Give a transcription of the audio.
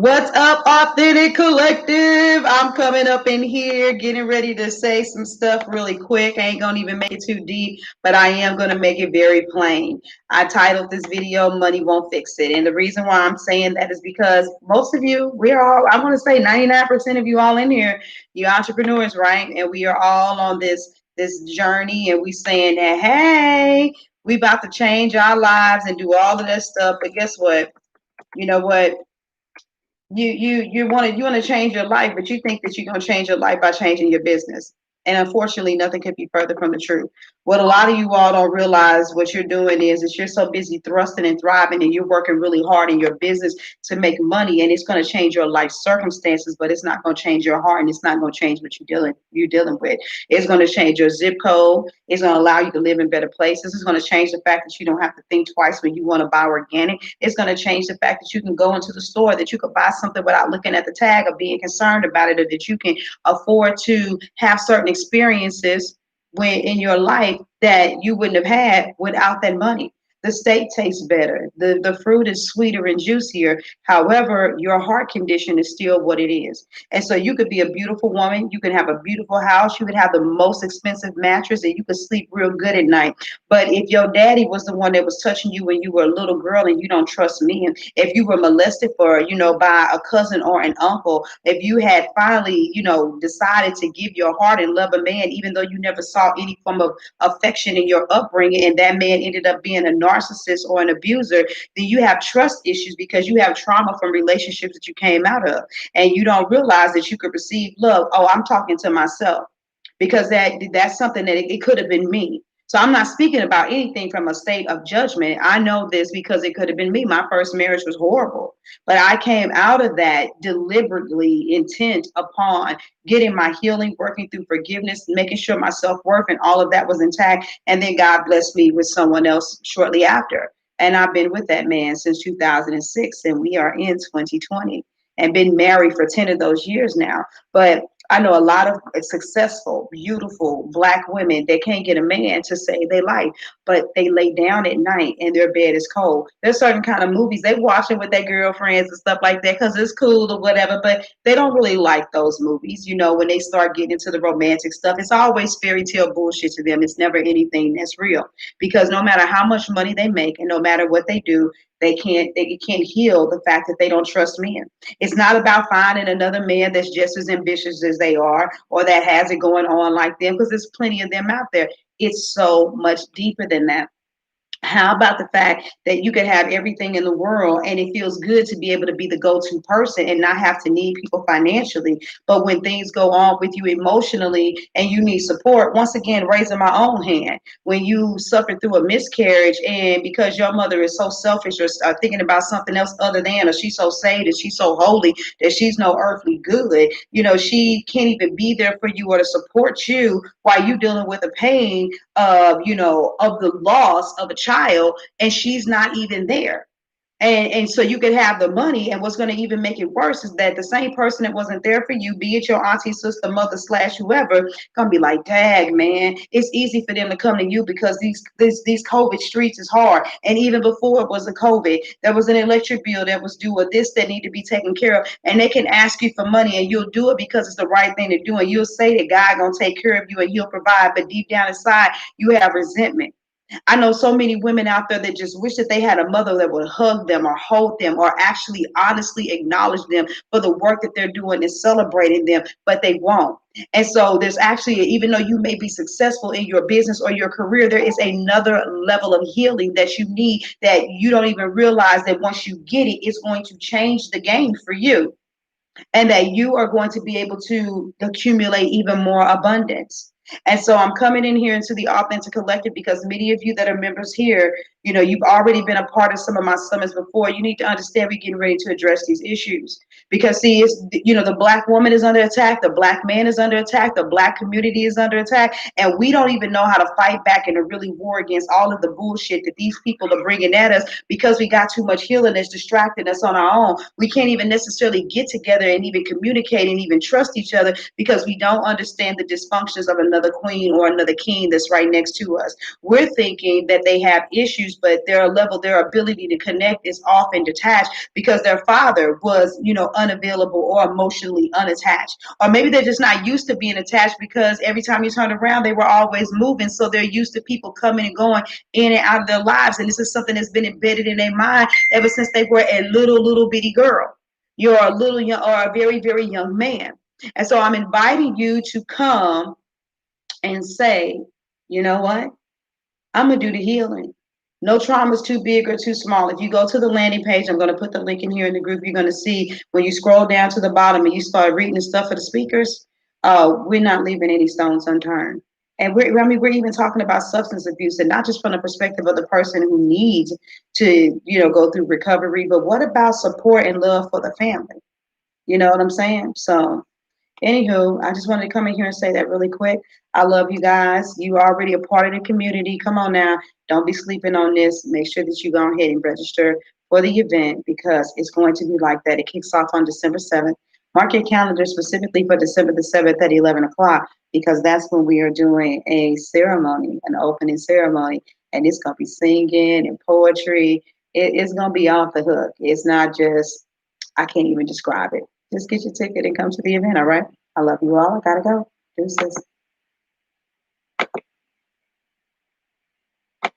What's up, Authentic Collective? I'm coming up in here getting ready to say some stuff really quick. I ain't gonna even make it too deep, but I am gonna make it very plain. I titled this video Money Won't Fix It. And the reason why I'm saying that is because most of you, we're all, I want to say 99% of you all in here, you entrepreneurs, right? And we are all on this journey and we saying that, hey, we about to change our lives and do all of that stuff. But guess what? You know what? You want to change your life, but you think that you're going to change your life by changing your business. And unfortunately, nothing could be further from the truth. What a lot of you all don't realize what you're doing is that you're so busy thrusting and thriving and you're working really hard in your business to make money, and it's going to change your life circumstances, but it's not going to change your heart, and it's not going to change what you're dealing with. It's going to change your zip code. It's going to allow you to live in better places. It's going to change the fact that you don't have to think twice when you want to buy organic. It's going to change the fact that you can go into the store, that you could buy something without looking at the tag or being concerned about it, or that you can afford to have certain experiences when in your life that you wouldn't have had without that money. The steak tastes better. The fruit is sweeter and juicier. However, your heart condition is still what it is. And so you could be a beautiful woman. You can have a beautiful house. You could have the most expensive mattress and you could sleep real good at night. But if your daddy was the one that was touching you when you were a little girl and you don't trust men, if you were molested by a cousin or an uncle, if you had finally, decided to give your heart and love a man, even though you never saw any form of affection in your upbringing, and that man ended up being a narcissist or an abuser, then you have trust issues because you have trauma from relationships that you came out of, and you don't realize that you could receive love. Oh, I'm talking to myself because that's something that it could have been me. So I'm not speaking about anything from a state of judgment. I know this because it could have been me. My first marriage was horrible, but I came out of that deliberately intent upon getting my healing, working through forgiveness, making sure my self-worth and all of that was intact. And then God blessed me with someone else shortly after. And I've been with that man since 2006, and we are in 2020 and been married for 10 of those years now. But I know a lot of successful, beautiful Black women that can't get a man to save their life, but they lay down at night and their bed is cold. There's certain kind of movies they watching with their girlfriends and stuff like that because it's cool or whatever, but they don't really like those movies. When they start getting into the romantic stuff, it's always fairy tale bullshit to them. It's never anything that's real because no matter how much money they make and no matter what they do, they can't heal the fact that they don't trust men. It's not about finding another man that's just as ambitious as they are or that has it going on like them, because there's plenty of them out there. It's so much deeper than that. How about the fact that you can have everything in the world and it feels good to be able to be the go-to person and not have to need people financially? But when things go on with you emotionally and you need support, once again, raising my own hand, when you suffer through a miscarriage and because your mother is so selfish or thinking about something else other than, or she's so saved and she's so holy that she's no earthly good, she can't even be there for you or to support you while you dealing with the pain of the loss of a child, and she's not even there. And so you could have the money, and what's going to even make it worse is that the same person that wasn't there for you, be it your auntie, sister, mother, slash whoever, gonna be like, "Dag, man, it's easy for them to come to you because these COVID streets is hard." And even before it was a COVID, there was an electric bill that was due, or this that need to be taken care of, and they can ask you for money, and you'll do it because it's the right thing to do, and you'll say that God gonna take care of you and He'll provide, but deep down inside you have resentment. I know so many women out there that just wish that they had a mother that would hug them or hold them or actually honestly acknowledge them for the work that they're doing and celebrating them, but they won't. And so there's actually, even though you may be successful in your business or your career, there is another level of healing that you need that you don't even realize that once you get it, it's going to change the game for you and that you are going to be able to accumulate even more abundance. And so I'm coming in here into the Authentic Collective because many of you that are members here, you've already been a part of some of my summits before. You need to understand we're getting ready to address these issues because see, it's, the Black woman is under attack, the Black man is under attack, the Black community is under attack, and we don't even know how to fight back and to really war against all of the bullshit that these people are bringing at us because we got too much healing that's distracting us on our own. We can't even necessarily get together and even communicate and even trust each other because we don't understand the dysfunctions of another another queen or another king that's right next to us. We're thinking that they have issues, but their ability to connect is off and detached because their father was, unavailable or emotionally unattached. Or maybe they're just not used to being attached because every time you turn around, they were always moving. So they're used to people coming and going in and out of their lives. And this is something that's been embedded in their mind ever since they were a little bitty girl. You're a little young or a very, very young man. And so I'm inviting you to come and say, you know what? I'm going to do the healing. No trauma is too big or too small. If you go to the landing page, I'm going to put the link in here in the group. You're going to see when you scroll down to the bottom and you start reading the stuff for the speakers, we're not leaving any stones unturned. And we're even talking about substance abuse, and not just from the perspective of the person who needs to, go through recovery, but what about support and love for the family? You know what I'm saying? So anywho, I just wanted to come in here and say that really quick. I love you guys. You are already a part of the community. Come on now. Don't be sleeping on this. Make sure that you go ahead and register for the event because it's going to be like that. It kicks off on December 7th. Mark your calendar specifically for December the 7th at 11 o'clock because that's when we are doing a ceremony, an opening ceremony. And it's going to be singing and poetry. It's going to be off the hook. It's not just, I can't even describe it. Just get your ticket and come to the event, all right? I love you all. I gotta go. Deuces.